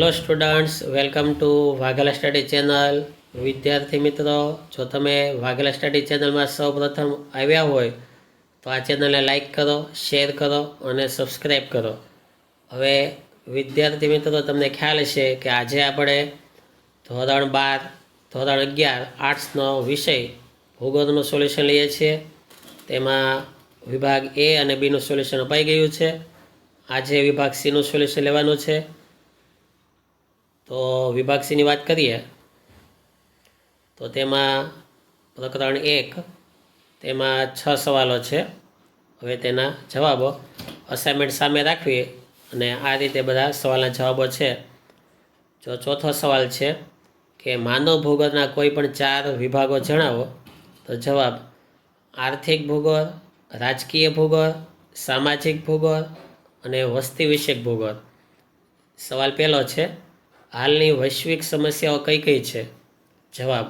Hello students, welcome to Vaghela study channel. વિદ્યાર્થી મિત્રો, જો તમે વાઘેલા સ્ટડી ચેનલમાં સૌપ્રથમ આવ્યા હોય તો આ ચેનલને લાઈક કરો, શેર કરો અને સબસ્ક્રાઈબ કરો. હવે વિદ્યાર્થી મિત્રો, તમને ખ્યાલ હશે કે આજે આપણે ધોરણ 12, ધોરણ 11 આર્ટ્સનો વિષય ભૂગોળનું સોલ્યુશન લઈએ છીએ. તેમાં વિભાગ એ અને બીનું સોલ્યુશન અપાઈ ગયું છે. આજે વિભાગ સીનું સોલ્યુશન લેવાનું છે. તો વિભાગ સીની વાત કરીએ તો તેમાં પ્રકરણ 1 તેમાં 6 સવાલો છે. હવે તેના જવાબો અસાઇનમેન્ટ સામે રાખવી અને આ રીતે બધા સવાલના જવાબો છે. જો ચોથો સવાલ છે કે માનવ ભૂગોળના કોઈ પણ 4 વિભાગો જણાવો, તો જવાબ આર્થિક ભૂગોળ, રાજકીય ભૂગોળ, સામાજિક ભૂગોળ અને વસ્તી વિષયક ભૂગોળ. સવાલ પહેલો છે, હાલની વૈશ્વિક સમસ્યાઓ કઈ કઈ છે? જવાબ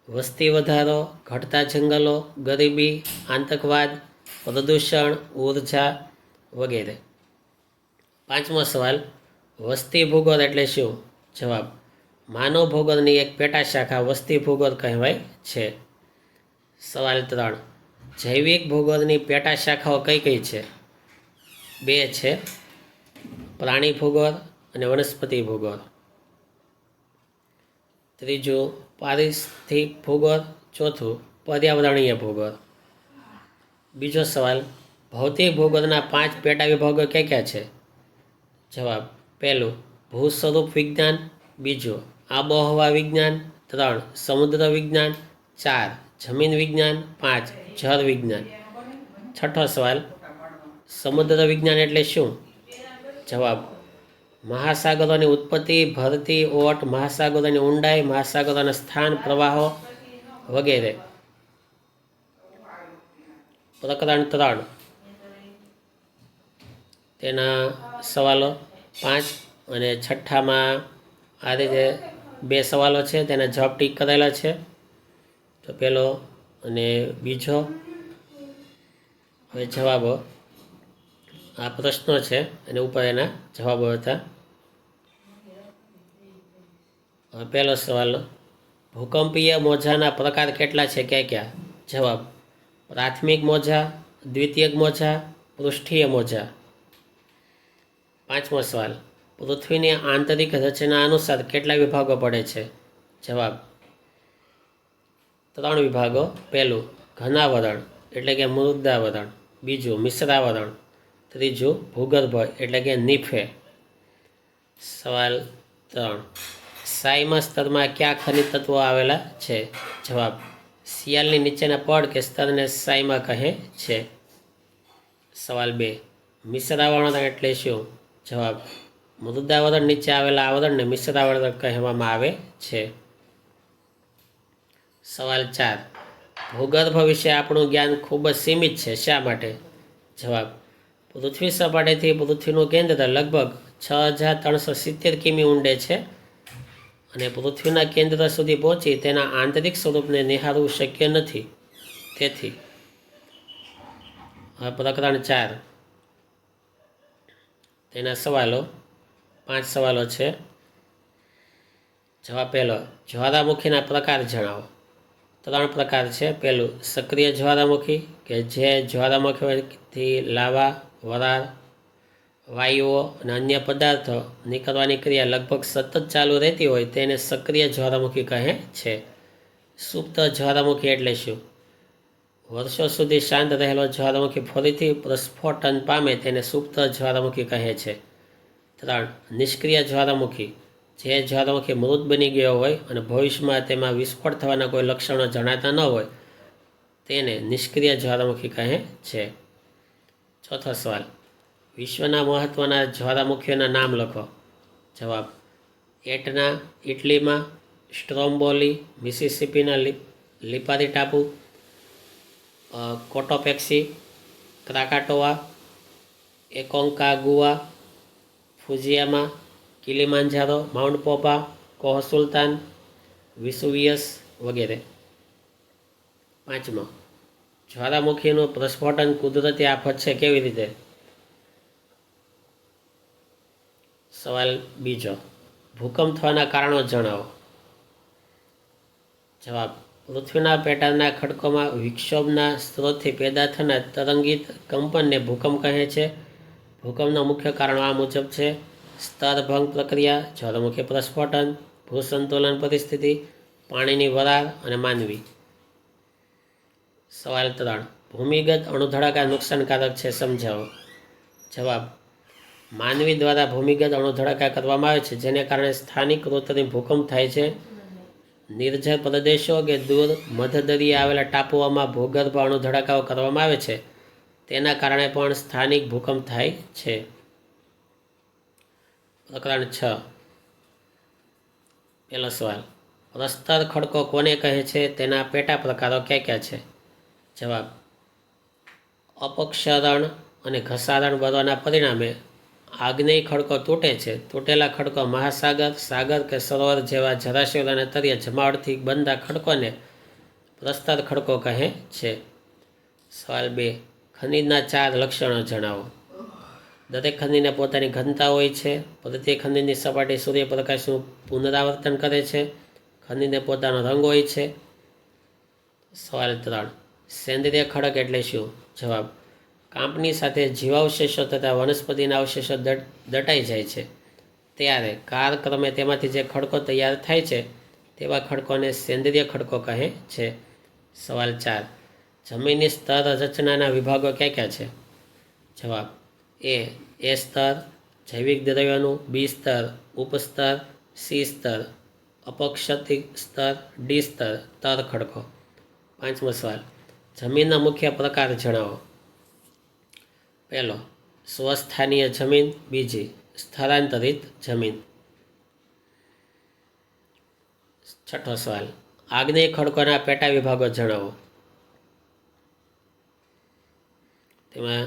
વસ્તી વધારો, ઘટતા જંગલો, ગરીબી, આતંકવાદ, પ્રદૂષણ, ઉર્જા વગેરે. પાંચમો સવાલ, વસ્તી ભૂગોળ એટલે શું? જવાબ માનવ ભૂગોળની એક પેટા શાખા વસ્તી ભૂગોળ કહેવાય છે. સવાલ 3, જૈવિક ભૂગોળની પેટા શાખાઓ કઈ કઈ છે? 2 છે, પ્રાણી ભૂગોળ અને વનસ્પતિ ભૂગોળ. ત્રીજું પારિસ્થિતિક ભૂગોળ. ચોથું પર્યાવરણીય ભૂગોળ. બીજો સવાલ, ભૌતિક ભૂગોળના 5 પેટા વિભાગો ક્યાં ક્યાં છે? જવાબ પહેલું ભૂ સ્વરૂપ વિજ્ઞાન, બીજું આબોહવા વિજ્ઞાન, 3 સમુદ્ર વિજ્ઞાન, 4 જમીન વિજ્ઞાન, 5 જળ વિજ્ઞાન. છઠ્ઠો સવાલ, સમુદ્ર વિજ્ઞાન એટલે શું? જવાબ મહાસાગરોની ઉત્પત્તિ, ભરતી, ઓટ, મહાસાગરોની ઊંડાઈ, મહાસાગરોના સ્થાન, પ્રવાહો વગેરે. પ્રકરણ 3 તેના સવાલો 5 અને છઠ્ઠામાં આ રીતે 2 સવાલો છે, તેના જવાબ ટીક કરેલા છે. તો પહેલો અને બીજો. હવે જવાબો, આ પ્રશ્નો છે અને ઉપર એના જવાબો હતા. હવે પહેલો સવાલ, ભૂકંપીય મોજાના પ્રકાર કેટલા છે, ક્યાં ક્યાં? જવાબ પ્રાથમિક મોજા, દ્વિતીયક મોજા, પૃષ્ઠીય મોજા. પાંચમો સવાલ, પૃથ્વીની આંતરિક રચના અનુસાર કેટલા વિભાગો પડે છે? જવાબ 3 વિભાગો. પહેલું ઘનાવરણ એટલે કે મૃદાવરણ, બીજું મિશ્રાવરણ, ત્રીજું ભૂગર્ભ એટલે કે નીફે. સવાલ 3, સાયમા સ્તરમાં કયા ખનિજ તત્વો આવેલા છે? જવાબ શિયાળની નીચેના પડ કે સ્તરને સાયમા કહે છે. સવાલ 2, મિશ્રાવરણ એટલે શું? જવાબ મૃદાવરણ નીચે આવેલા આવરણને મિશ્રાવરણ કહેવામાં આવે છે. સવાલ 4, ભૂગર્ભ વિશે આપણું જ્ઞાન ખૂબ જ સીમિત છે, શા માટે? જવાબ પૃથ્વી સપાટીથી પૃથ્વીનું કેન્દ્ર લગભગ 6370 કિમી ઊંડે છે અને પૃથ્વીના કેન્દ્ર સુધી પહોંચી તેના આંતરિક સ્વરૂપને નિહાળવું શક્ય નથી. તેથી પ્રકરણ 4 તેના સવાલો 5 સવાલો છે. જવાબ પહેલો, જ્વાળામુખીના પ્રકાર જણાવો. 3 પ્રકાર છે. પહેલું સક્રિય જ્વાળામુખી કે જે જ્વાળામુખીથી લાવા, વરાળ, વાયુઓ અને અન્ય પદાર્થો નીકળવાની ક્રિયા લગભગ સતત ચાલુ રહેતી હોય તેને સક્રિય જ્વાળામુખી કહે છે. સુપ્ત જ્વાળામુખી એટલે શું? વર્ષો સુધી શાંત રહેલો જ્વાળામુખી ફરીથી પ્રસ્ફોટન પામે તેને સુપ્ત જ્વાળામુખી કહે છે. 3 નિષ્ક્રિય જ્વાળામુખી, જે જ્વાળામુખી મૃત બની ગયો હોય અને ભવિષ્યમાં તેમાં વિસ્ફોટ થવાના કોઈ લક્ષણો જણાતા ન હોય તેને નિષ્ક્રિય જ્વાળામુખી કહે છે. ચોથો સવાલ, વિશ્વના મહત્ત્વના જ્વાળામુખીઓના નામ લખો. જવાબ એટના ઇટલીમાં, સ્ટ્રોમ્બોલી મિસિસિપીના લિપારી ટાપુ, કોટોપેક્સી, ક્રાકાટોવા, એકોન્કાગુઆ, ફુજીયામા, કિલીમાંજારો, માઉન્ટ પોપા, કોહ સુલતાન, વિસુવિયસ વગેરે. 5મો, જ્વાળામુખીનું પ્રસ્ફોટન કુદરતી આફત છે, કેવી રીતે? સવાલ બીજો, ભૂકંપ થવાના કારણો જણાવો. જવાબ. પૃથ્વીના પેટાળના ખડકોમાં વિક્ષોભના સ્ત્રોતથી પેદા થનાર તરંગિત કંપનને ભૂકંપ કહે છે. ભૂકંપના મુખ્ય કારણો આ મુજબ છે: સ્તરભંગ પ્રક્રિયા, જ્વાળામુખી પ્રસ્ફોટન, ભૂસંતુલન પરિસ્થિતિ, પાણીની વરાળ અને માનવી. સવાલ 3. ભૂમિગત અણુધડાકા નુકસાનકારક છે, સમજાવો. જવાબ. માનવી દ્વારા ભૂમિગત અણુધડાકા કરવામાં આવે છે, જેને કારણે સ્થાનિક કૃત્રિમ ભૂકંપ થાય છે. નિર્જન પ્રદેશો કે દૂર મધદરિયે આવેલા ટાપુઓમાં ભૂગર્ભ અણુધડાકાઓ કરવામાં આવે છે, તેના કારણે પણ સ્થાનિક ભૂકંપ થાય છે. પ્રકરણ 6. પહેલો સવાલ. પ્રસ્તર ખડકો કોને કહે છે? તેના પેટા પ્રકારો કયા કયા છે? જવાબ. અપક્ષરણ અને ઘસારણ બળોના પરિણામે આગ્નેય ખડકો તૂટે છે. તૂટેલા ખડકો મહાસાગર, સાગર કે સરોવર જેવા જળાશયો અને તળિયે જમાવટથી બનતા ખડકોને પ્રસ્તર ખડકો કહે છે. સવાલ 2. ખનિજના 4 લક્ષણો જણાવો. દરેક ખનિજને પોતાની ઘનતા હોય છે. પ્રત્યેક ખનિજની સપાટી સૂર્યપ્રકાશનું પુનરાવર્તન કરે છે. ખનિજને પોતાનો રંગ હોય છે. સવાલ 3. સેન્દ્રિય ખડક એટલે શું? જવાબ. કાંપની સાથે જીવાવશેષો તથા વનસ્પતિના અવશેષો દટાઈ જાય છે, ત્યારે કાળક્રમે તેમાંથી જે ખડકો તૈયાર થાય છે, તેવા ખડકોને સેન્દ્રિય ખડકો કહે છે. સવાલ 4. જમીનની સ્તર રચનાના વિભાગો કયા કયા છે? જવાબ. એ સ્તર, જૈવિક દ્રવ્યોનું. બી સ્તર, ઉપસ્તર. સી સ્તર, અપક્ષિત સ્તર. ડી સ્તર, તર ખડકો. 5મો સવાલ. જમીનના મુખ્ય પ્રકાર જણાવો. પહેલો, સ્વસ્થાનીય જમીન. બીજી, સ્થળાંતરિત જમીન. 6થો સવાલ. આગ્નેય ખડકોના પેટા વિભાગો જણાવો. તેમાં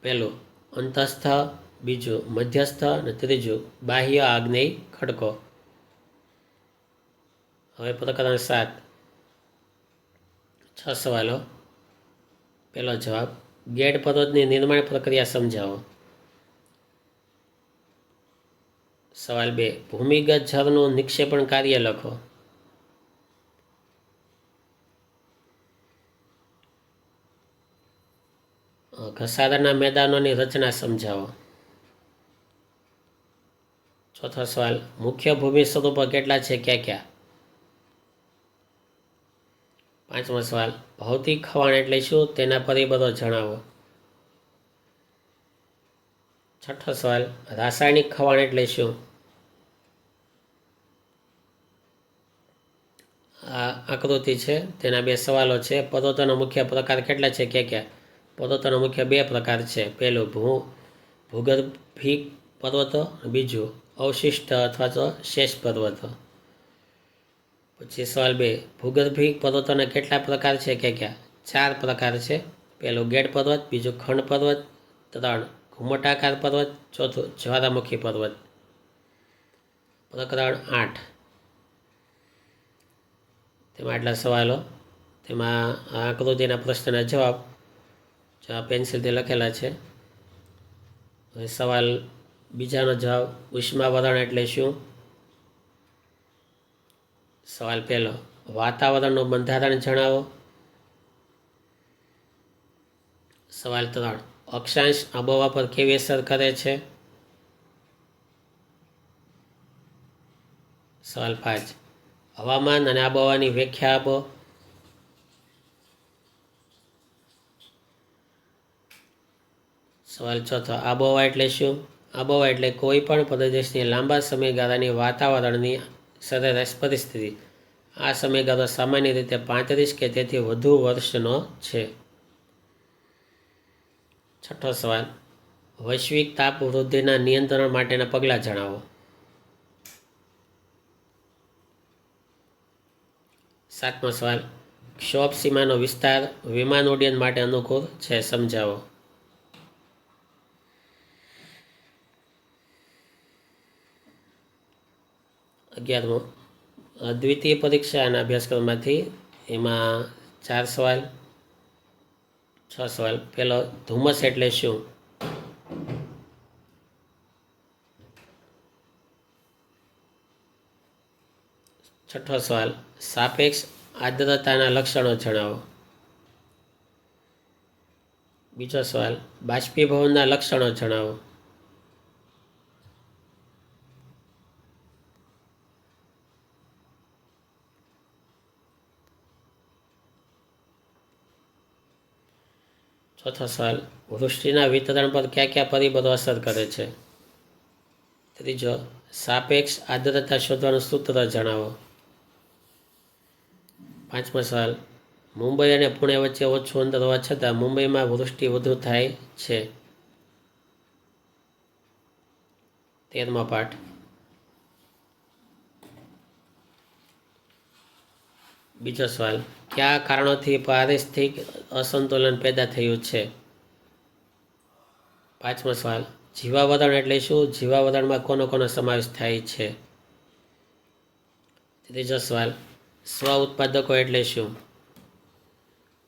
પહેલું અંતસ્થ, બીજું મધ્યસ્થ અને ત્રીજું બાહ્ય આગ્નેય ખડકો. હવે પ્રકરણ 7. 6 સવાલો. પહેલો જવાબ. ગેડ પર્વતની નિર્માણ પ્રક્રિયા સમજાવો. સવાલ 2. ભૂમિગત જળનું નિક્ષેપણ કાર્ય લખો. ઘસારાના મેદાનોની રચના સમજાવો. 4થો સવાલ. મુખ્ય ભૂમિ સ્વરૂપો કેટલા છે, ક્યાં ક્યાં? 5મો સવાલ. ભૌતિક ખવાણ એટલે શું? તેના પરિબળો જણાવો. 6થો સવાલ. રાસાયણિક ખવાણ એટલે શું? આ આકૃતિ છે, તેના 2 સવાલો છે. પર્વતોના મુખ્ય પ્રકાર કેટલા છે, ક્યાં ક્યાં? પર્વતોના મુખ્ય 2 પ્રકાર છે. પહેલું ભૂગર્ભિક પર્વતો, બીજું અવશિષ્ટ અથવા તો શેષ પર્વતો. પછી સવાલ 2. ભૂગર્ભિક પર્વતોના કેટલા પ્રકાર છે, ક્યાં ક્યાં? 4 પ્રકાર છે. પહેલું ગેડ પર્વત, બીજું ખંડ પર્વત, 3 ઘુમટાકાર પર્વત, 4થું જ્વાળામુખી પર્વત. પ્રકરણ 8. તેમાં આટલા સવાલો. તેમાં આ આકૃતિના પ્રશ્નના જવાબ પેન્સિલથી લખેલા છે. હવે સવાલ બીજાનો જવાબ. ઉષ્માવરણ એટલે શું? સવાલ પહેલો. વાતાવરણનું બંધારણ જણાવો. સવાલ 3. અક્ષાંશ આબોહવા પર કેવી અસર કરે છે? સવાલ 5. હવામાન અને આબોહવાની વ્યાખ્યા આપો. સવાલ 4. આબોહવા એટલે શું? આબોહવા એટલે કોઈ પણ પ્રદેશની લાંબા સમયગાળાની વાતાવરણની સરેરાશ પરિસ્થિતિ. આ સમયગાળો સામાન્ય રીતે 35 કે તેથી વધુ વર્ષનો છે. 6થો સવાલ. વૈશ્વિક તાપ વૃદ્ધિના નિયંત્રણ માટેના પગલાં જણાવો. 7મો સવાલ. ક્ષોભ સીમાનો વિસ્તાર વિમાન ઉડ્ડયન માટે અનુકૂળ છે, સમજાવો. 11મો. દ્વિતીય પરીક્ષાના અભ્યાસક્રમમાંથી એમાં 4 સવાલ, 6 સવાલ. પહેલો, ધુમ્મસ એટલે શું? છઠ્ઠો સવાલ, સાપેક્ષ આર્દ્રતાના લક્ષણો જણાવો. બીજો સવાલ, બાષ્પીભવનના લક્ષણો જણાવો. ચોથો સવાલ, વૃષ્ટિના વિતરણ પર કયા કયા પરિબળો અસર કરે છે. ત્રીજો, સાપેક્ષ આર્દ્રતા શોધવાનું સૂત્ર જણાવો. પાંચમો સવાલ, મુંબઈ અને પુણે વચ્ચે ઓછું અંતર હોવા છતાં મુંબઈમાં વૃષ્ટિ વધુ થાય છે. 13મો પાઠ. બીજો સવાલ, કયા કારણોથી પારિસ્થિતિક અસંતુલન પેદા થયું છે. પાંચમો સવાલ, જીવાવરણ એટલે શું? જીવાવરણમાં કોનો કોનો સમાવેશ થાય છે. ત્રીજો સવાલ, સ્વ ઉત્પાદકો એટલે શું?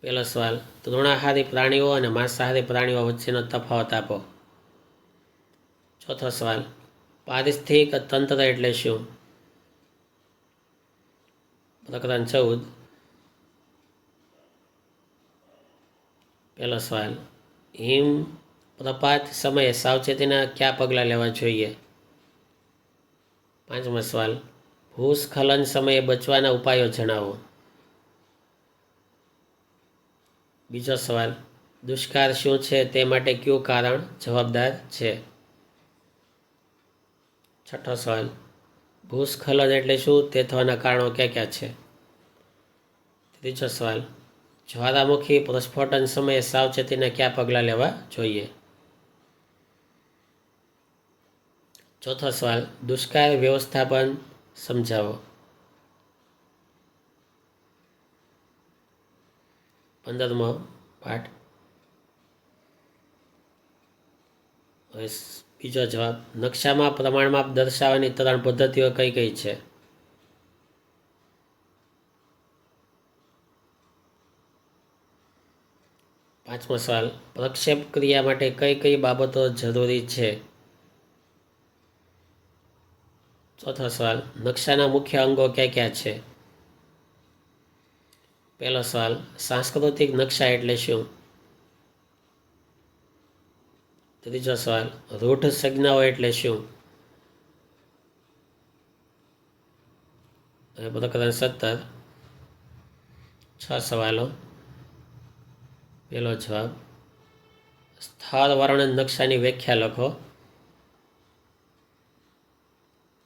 પહેલો સવાલ, તૃણાહારી પ્રાણીઓ અને માંસાહારી પ્રાણીઓ વચ્ચેનો તફાવત આપો. ચોથો સવાલ, પારિસ્થિતિક તંત્ર એટલે શું? પ્રકરણ 14. પહેલો સવાલ, હિમપ્રપાત સમયે સાવચેતીના કયા પગલાં લેવા જોઈએ. પાંચમો સવાલ, ભૂસ્ખલન સમયે બચવાના ઉપાયો જણાવો. બીજો સવાલ, દુષ્કાળ શું છે તે માટે કયું કારણ જવાબદાર છે. છઠ્ઠો સવાલ, ભૂસ્ખલન એટલે શું? તે થવાના કારણો કયા કયા છે. ત્રીજો સવાલ, જ્વાળામુખી પ્રસ્ફોટન સમયે સાવચેતીના કયા પગલાં લેવા જોઈએ. ચોથો સવાલ, દુષ્કાળ વ્યવસ્થાપન સમજાવો. 15મો પાઠ. હવે બીજો જવાબ, નકશામાં પ્રમાણમાપ દર્શાવવાની 3 પદ્ધતિઓ કઈ કઈ છે. પાંચમો સવાલ, પ્રક્ષેપ ક્રિયા માટે કઈ કઈ બાબતો જરૂરી છે. ચોથો સવાલ, નકશાના મુખ્ય અંગો ક્યાં ક્યાં છે. પહેલો સવાલ, સાંસ્કૃતિક નકશા એટલે શું. ત્રીજો સવાલ, રૂઢ સંજ્ઞાઓ એટલે શું. પ્રકરણ 17. 6 સવાલો. પહેલો જવાબ, સ્થળ વર્ણન નકશાની વ્યાખ્યા લખો.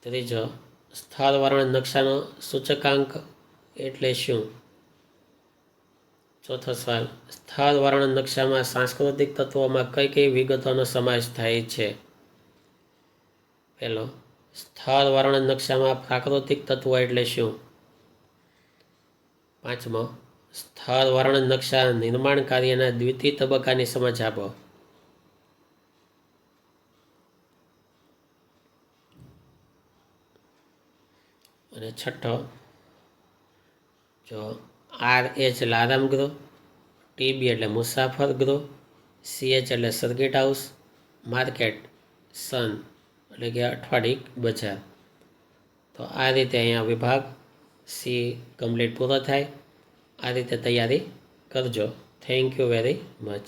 ત્રીજો, સ્થળ વર્ણન નકશાનો સૂચકાંક એટલે શું. ચોથો સવાલ, સ્થળ વર્ણન નકશામાં સાંસ્કૃતિક તત્વોમાં કઈ કઈ વિગતોનો સમાવેશ થાય છે. પહેલો, સ્થળ વર્ણન નકશામાં પ્રાકૃતિક તત્વો એટલે શું. પાંચમો, સ્થળ વર્ણન નકશા નિર્માણ કાર્યના દ્વિતીય તબક્કાની સમજ આપો. અને છઠ્ઠો, જો RH એટલે આરામ ગૃહ, TB એટલે મુસાફર ગૃહ, CH એટલે સર્કિટ હાઉસ, માર્કેટ સન એટલે કે અઠવાડિક બજાર. તો આ રીતે અહીંયા વિભાગ C કમ્પ્લીટ પૂરો થાય. આ રીતે તૈયારી કરજો. Thank you very much.